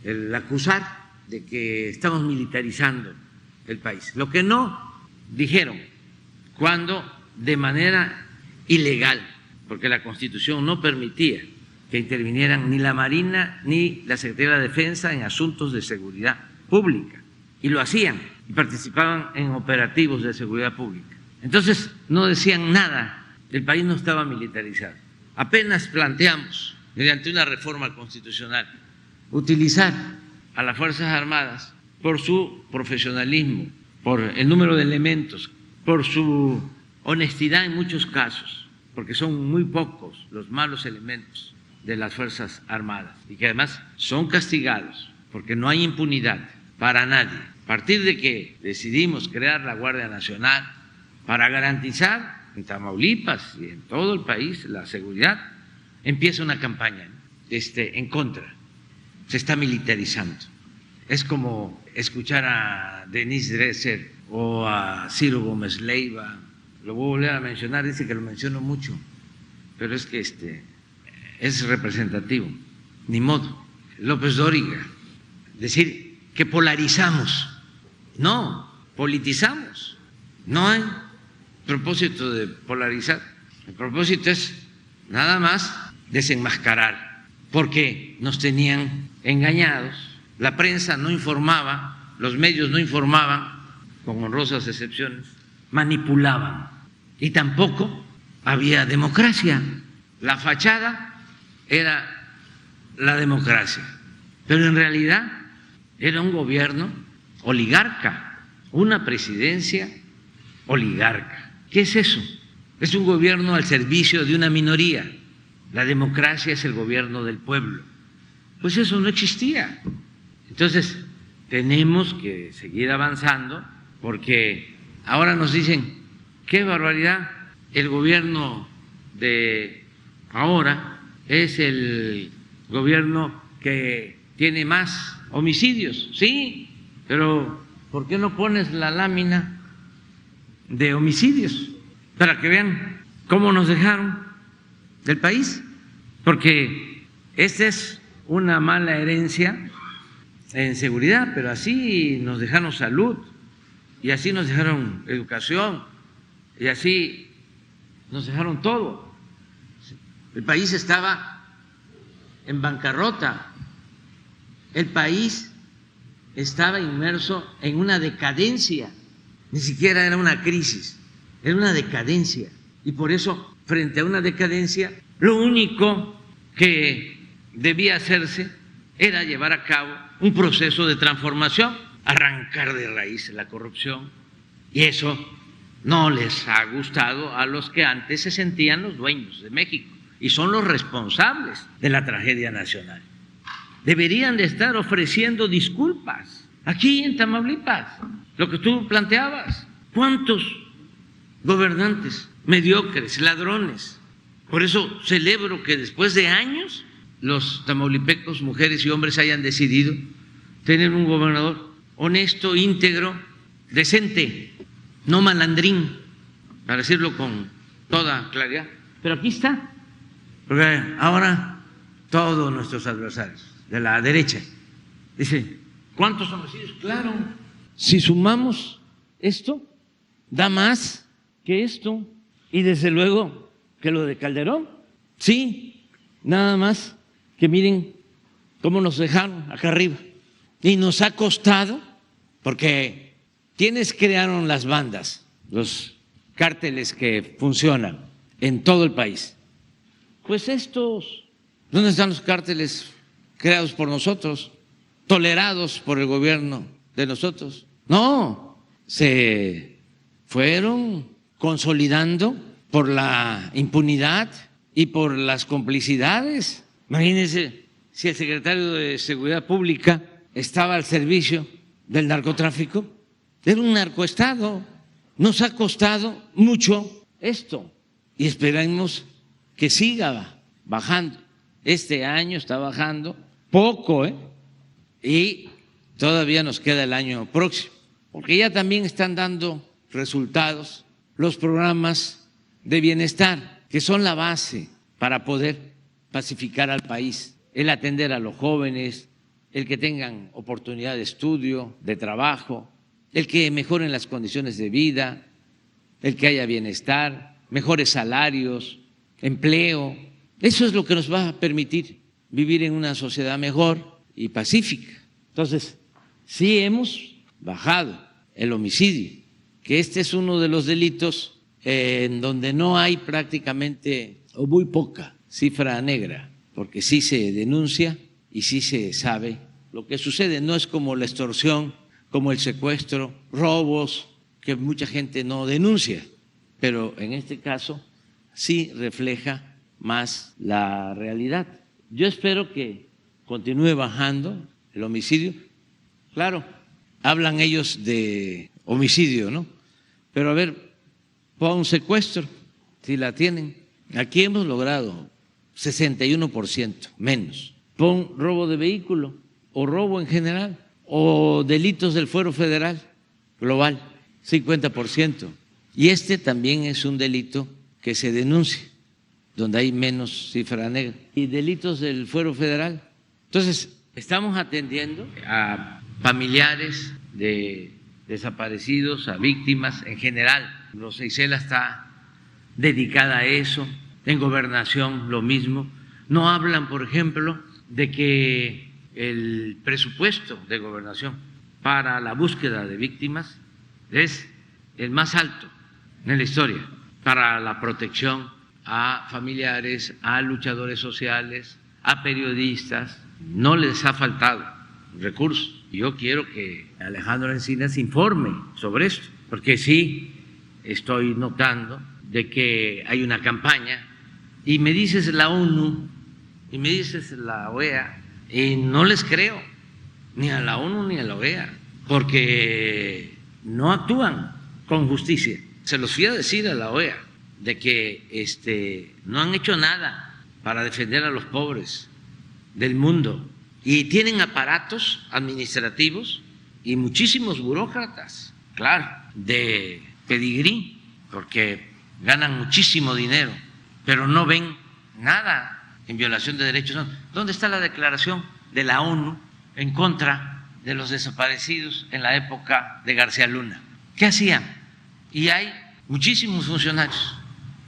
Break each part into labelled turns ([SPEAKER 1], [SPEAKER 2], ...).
[SPEAKER 1] el acusar de que estamos militarizando el país. Lo que no dijeron cuando de manera ilegal, porque la Constitución no permitía que intervinieran ni la Marina ni la Secretaría de la Defensa en asuntos de seguridad pública, y lo hacían y participaban en operativos de seguridad pública. Entonces no decían nada, el país no estaba militarizado. Apenas planteamos, mediante una reforma constitucional, utilizar a las Fuerzas Armadas por su profesionalismo, por el número de elementos, por su honestidad en muchos casos, porque son muy pocos los malos elementos de las Fuerzas Armadas y que además son castigados porque no hay impunidad para nadie. A partir de que decidimos crear la Guardia Nacional para garantizar en Tamaulipas y en todo el país la seguridad, empieza una campaña en contra. Se está militarizando. Es como escuchar a Denise Dresser o a Ciro Gómez Leiva. Lo voy a volver a mencionar, dice que lo menciono mucho, pero es que es representativo. Ni modo. López Dóriga, decir que polarizamos. No, politizamos. No hay propósito de polarizar. El propósito es nada más desenmascarar, porque nos tenían engañados, la prensa no informaba, los medios no informaban, con honrosas excepciones, manipulaban y tampoco había democracia. La fachada era la democracia, pero en realidad era un gobierno oligarca, una presidencia oligarca. ¿Qué es eso? Es un gobierno al servicio de una minoría. La democracia es el gobierno del pueblo. Pues eso no existía. Entonces, tenemos que seguir avanzando porque ahora nos dicen, qué barbaridad, el gobierno de ahora es el gobierno que tiene más homicidios. Sí, pero ¿por qué no pones la lámina de homicidios para que vean cómo nos dejaron del país? Porque esta es una mala herencia en seguridad, pero así nos dejaron salud, y así nos dejaron educación, y así nos dejaron todo. El país estaba en bancarrota, el país estaba inmerso en una decadencia, ni siquiera era una crisis, era una decadencia, y por eso, frente a una decadencia, lo único que debía hacerse era llevar a cabo un proceso de transformación, arrancar de raíz la corrupción, y eso no les ha gustado a los que antes se sentían los dueños de México y son los responsables de la tragedia nacional. Deberían de estar ofreciendo disculpas aquí en Tamaulipas, lo que tú planteabas. ¿Cuántos gobernantes mediocres, ladrones? Por eso celebro que después de años los tamaulipecos, mujeres y hombres, hayan decidido tener un gobernador honesto, íntegro, decente, no malandrín, para decirlo con toda claridad. Pero aquí está, porque ahora todos nuestros adversarios de la derecha dicen, ¿cuántos homicidios? Claro, si sumamos esto, da más que esto, y desde luego que lo de Calderón, sí, nada más que miren cómo nos dejaron acá arriba. Y nos ha costado, porque ¿quiénes crearon las bandas, los cárteles que funcionan en todo el país? Pues estos. ¿Dónde están los cárteles creados por nosotros, tolerados por el gobierno de nosotros? No, se fueron consolidando por la impunidad y por las complicidades. Imagínense si el secretario de Seguridad Pública estaba al servicio del narcotráfico. Era un narcoestado. Nos ha costado mucho esto y esperamos que siga bajando. Este año está bajando poco, y todavía nos queda el año próximo, porque ya también están dando resultados los programas de bienestar, que son la base para poder pacificar al país, el atender a los jóvenes, el que tengan oportunidad de estudio, de trabajo, el que mejoren las condiciones de vida, el que haya bienestar, mejores salarios, empleo. Eso es lo que nos va a permitir vivir en una sociedad mejor y pacífica. Entonces, sí hemos bajado el homicidio, que este es uno de los delitos en donde no hay prácticamente o muy poca cifra negra, porque sí se denuncia y sí se sabe lo que sucede. No es como la extorsión, como el secuestro, robos, que mucha gente no denuncia, pero en este caso sí refleja más la realidad. Yo espero que continúe bajando el homicidio. Claro, hablan ellos de homicidio, ¿no? Pero a ver, pon secuestro, si la tienen. Aquí hemos logrado 61% menos. Pon robo de vehículo o robo en general o delitos del fuero federal global, 50%. Y este también es un delito que se denuncia, donde hay menos cifra negra. Y delitos del fuero federal. Entonces, estamos atendiendo a familiares de desaparecidos, a víctimas en general. Rosa Isela está dedicada a eso, en Gobernación lo mismo. No hablan, por ejemplo, de que el presupuesto de Gobernación para la búsqueda de víctimas es el más alto en la historia, para la protección a familiares, a luchadores sociales, a periodistas. No les ha faltado recursos. Yo quiero que Alejandro Encinas informe sobre esto, porque sí estoy notando de que hay una campaña y me dices la ONU y me dices la OEA y no les creo, ni a la ONU ni a la OEA, porque no actúan con justicia. Se los fui a decir a la OEA de que no han hecho nada para defender a los pobres del mundo y tienen aparatos administrativos y muchísimos burócratas, claro, de pedigrí, porque ganan muchísimo dinero, pero no ven nada en violación de derechos humanos. ¿Dónde está la declaración de la ONU en contra de los desaparecidos en la época de García Luna? ¿Qué hacían? Y hay muchísimos funcionarios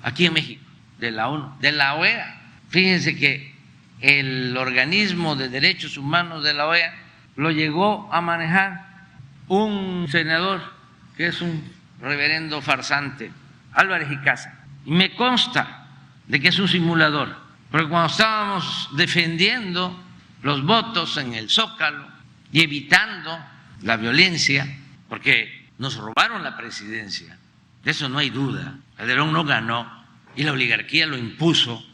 [SPEAKER 1] aquí en México de la ONU, de la OEA. Fíjense que el organismo de derechos humanos de la OEA lo llegó a manejar un senador que es un reverendo farsante, Álvarez y Casa. Y me consta de que es un simulador, porque cuando estábamos defendiendo los votos en el Zócalo y evitando la violencia, porque nos robaron la presidencia, de eso no hay duda, Calderón no ganó y la oligarquía lo impuso,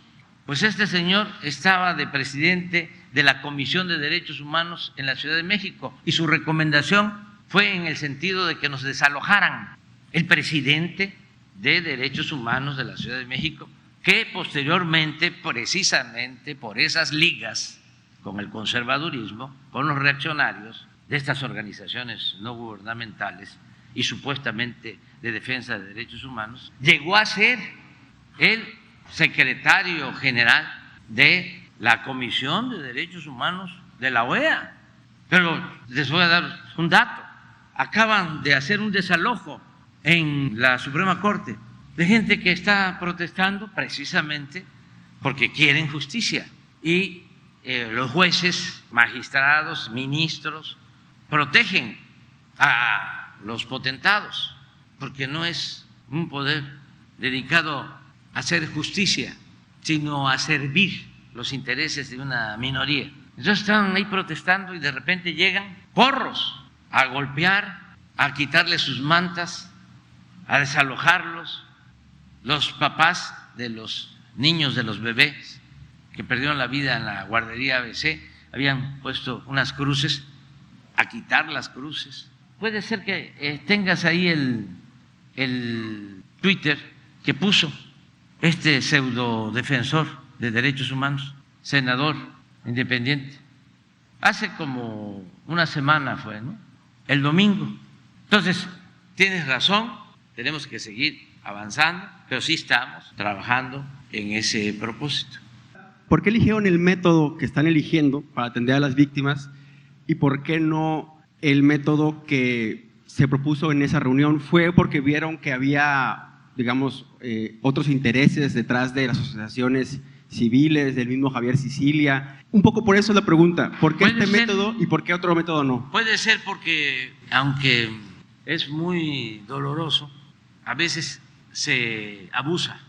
[SPEAKER 1] pues este señor estaba de presidente de la Comisión de Derechos Humanos en la Ciudad de México y su recomendación fue en el sentido de que nos desalojaran. El presidente de Derechos Humanos de la Ciudad de México, que posteriormente, precisamente por esas ligas con el conservadurismo, con los reaccionarios de estas organizaciones no gubernamentales y supuestamente de defensa de derechos humanos, llegó a ser el secretario general de la Comisión de Derechos Humanos de la OEA. Pero les voy a dar un dato. Acaban de hacer un desalojo en la Suprema Corte de gente que está protestando precisamente porque quieren justicia. Y los jueces, magistrados, ministros protegen a los potentados porque no es un poder dedicado a hacer justicia, sino a servir los intereses de una minoría. Entonces estaban ahí protestando y de repente llegan porros a golpear, a quitarles sus mantas, a desalojarlos. Los papás de los niños, de los bebés que perdieron la vida en la guardería ABC, habían puesto unas cruces, a quitar las cruces. Puede ser que tengas ahí el Twitter que puso este pseudo defensor de derechos humanos, senador independiente. Hace como una semana fue, ¿no? El domingo. Entonces, tienes razón, tenemos que seguir avanzando, pero sí estamos trabajando en ese propósito.
[SPEAKER 2] ¿Por qué eligieron el método que están eligiendo para atender a las víctimas y por qué no el método que se propuso en esa reunión? ¿Fue porque vieron que había, digamos, otros intereses detrás de las asociaciones civiles, del mismo Javier Sicilia? Un poco por eso la pregunta, ¿por qué este método y por qué otro método no?
[SPEAKER 1] Puede ser porque, aunque es muy doloroso, a veces se abusa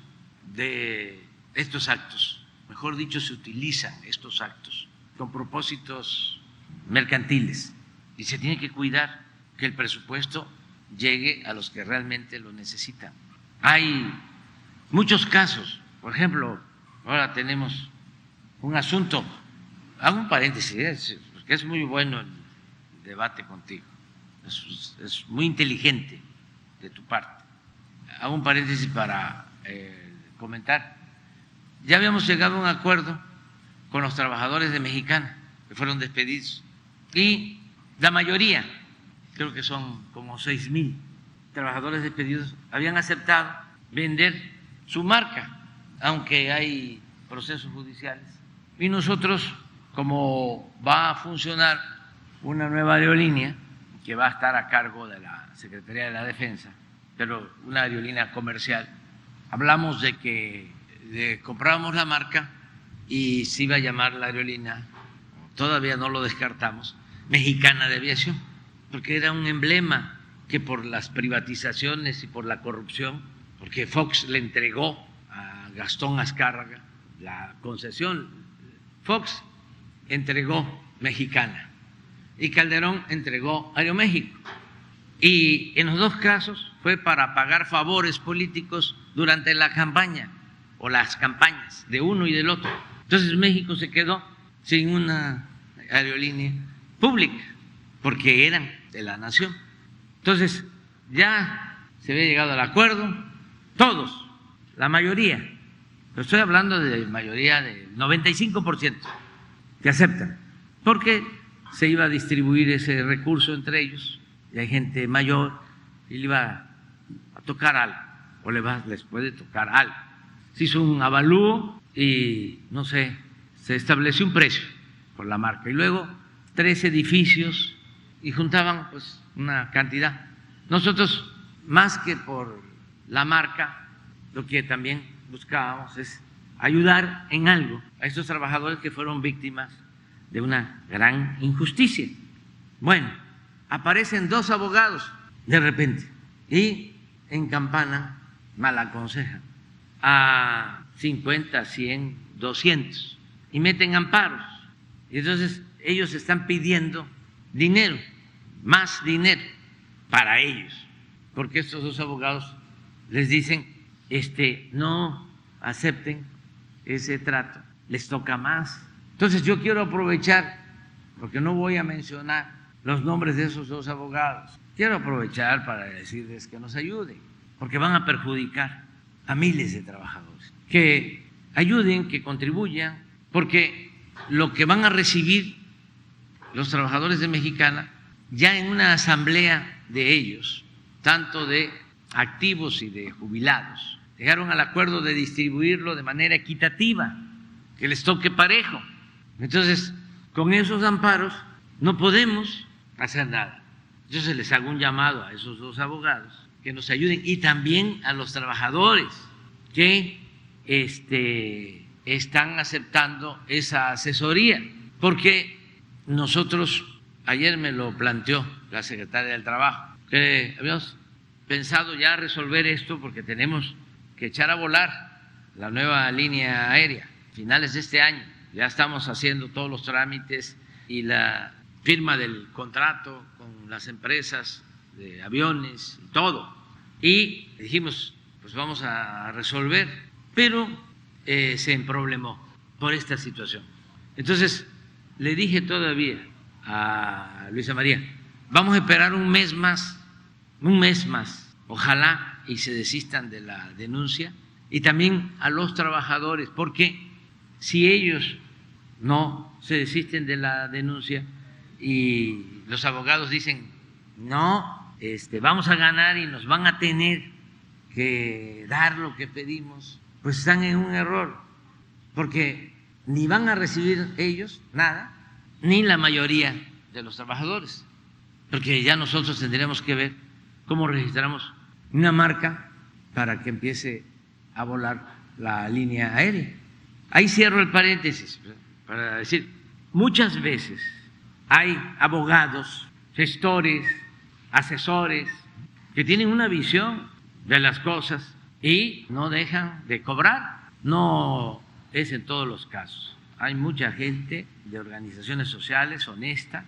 [SPEAKER 1] de estos actos, mejor dicho, se utilizan estos actos con propósitos mercantiles y se tiene que cuidar que el presupuesto llegue a los que realmente lo necesitan. Hay muchos casos, por ejemplo, ahora tenemos un asunto, hago un paréntesis, porque es muy bueno el debate contigo, es muy inteligente de tu parte. Hago un paréntesis para comentar. Ya habíamos llegado a un acuerdo con los trabajadores de Mexicana que fueron despedidos y la mayoría, creo que son como 6,000 trabajadores despedidos, habían aceptado vender su marca, aunque hay procesos judiciales. Y nosotros, como va a funcionar una nueva aerolínea que va a estar a cargo de la Secretaría de la Defensa, pero una aerolínea comercial, hablamos de que comprábamos la marca y se iba a llamar la aerolínea, todavía no lo descartamos, Mexicana de Aviación, porque era un emblema que por las privatizaciones y por la corrupción, porque Fox le entregó a Gastón Azcárraga la concesión, Fox entregó Mexicana y Calderón entregó Aeroméxico. Y en los dos casos fue para pagar favores políticos durante la campaña o las campañas de uno y del otro. Entonces México se quedó sin una aerolínea pública porque eran de la nación. Entonces ya se había llegado al acuerdo, todos, la mayoría, pero estoy hablando de mayoría del 95% que aceptan, porque se iba a distribuir ese recurso entre ellos. Y hay gente mayor y le iba a tocar algo, o les puede tocar algo. Se hizo un avalúo y, no sé, se estableció un precio por la marca. Y luego 3 edificios y juntaban pues una cantidad. Nosotros, más que por la marca, lo que también buscábamos es ayudar en algo a estos trabajadores que fueron víctimas de una gran injusticia. Bueno, aparecen 2 abogados de repente y en Campana mal aconsejan a 50, 100, 200 y meten amparos. Y entonces ellos están pidiendo dinero, más dinero para ellos, porque estos 2 abogados les dicen, no acepten ese trato, les toca más. Entonces yo quiero aprovechar, porque no voy a mencionar los nombres de esos 2 abogados. Quiero aprovechar para decirles que nos ayuden, porque van a perjudicar a miles de trabajadores. Que ayuden, que contribuyan, porque lo que van a recibir los trabajadores de Mexicana, ya en una asamblea de ellos, tanto de activos y de jubilados, llegaron al acuerdo de distribuirlo de manera equitativa, que les toque parejo. Entonces, con esos amparos no podemos hacer nada. Entonces les hago un llamado a esos 2 abogados que nos ayuden y también a los trabajadores que están aceptando esa asesoría, porque nosotros, ayer me lo planteó la secretaria del Trabajo, que habíamos pensado ya resolver esto porque tenemos que echar a volar la nueva línea aérea a finales de este año. Ya estamos haciendo todos los trámites y la firma del contrato con las empresas de aviones y todo. Y dijimos, pues vamos a resolver, pero se emproblemó por esta situación. Entonces, le dije todavía a Luisa María, vamos a esperar un mes más, ojalá y se desistan de la denuncia, y también a los trabajadores, porque si ellos no se desisten de la denuncia y los abogados dicen, no, vamos a ganar y nos van a tener que dar lo que pedimos, pues están en un error, porque ni van a recibir ellos nada, ni la mayoría de los trabajadores, porque ya nosotros tendríamos que ver cómo registramos una marca para que empiece a volar la línea aérea. Ahí cierro el paréntesis para decir, muchas veces hay abogados, gestores, asesores que tienen una visión de las cosas y no dejan de cobrar. No es en todos los casos. Hay mucha gente de organizaciones sociales honesta,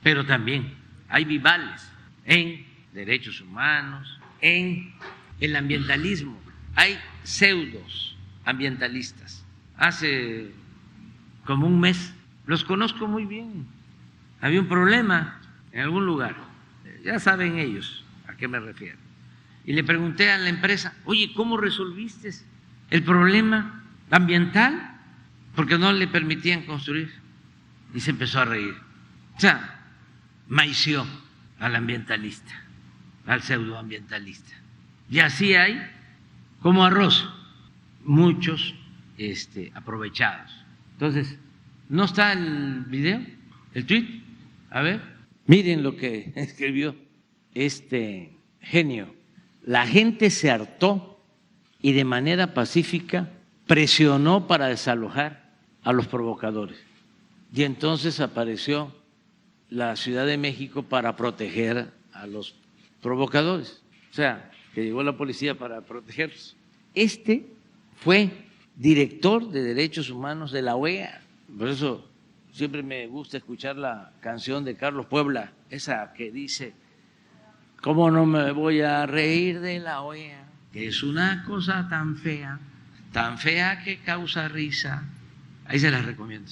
[SPEAKER 1] pero también hay vivales en derechos humanos, en el ambientalismo. Hay pseudos ambientalistas. Hace como un mes los conozco muy bien. Había un problema en algún lugar, ya saben ellos a qué me refiero. Y le pregunté a la empresa, oye, ¿cómo resolviste el problema ambiental? Porque no le permitían construir. Y se empezó a reír. O sea, maició al ambientalista, al pseudoambientalista. Y así hay, como arroz, muchos aprovechados. Entonces, ¿no está el video, el tweet? A ver, miren lo que escribió este genio. La gente se hartó y de manera pacífica presionó para desalojar a los provocadores. Y entonces apareció la Ciudad de México para proteger a los provocadores. O sea, que llegó la policía para protegerlos. Este fue director de Derechos Humanos de la OEA. Por eso siempre me gusta escuchar la canción de Carlos Puebla, esa que dice, ¿cómo no me voy a reír de la OEA? Que es una cosa tan fea que causa risa. Ahí se las recomiendo.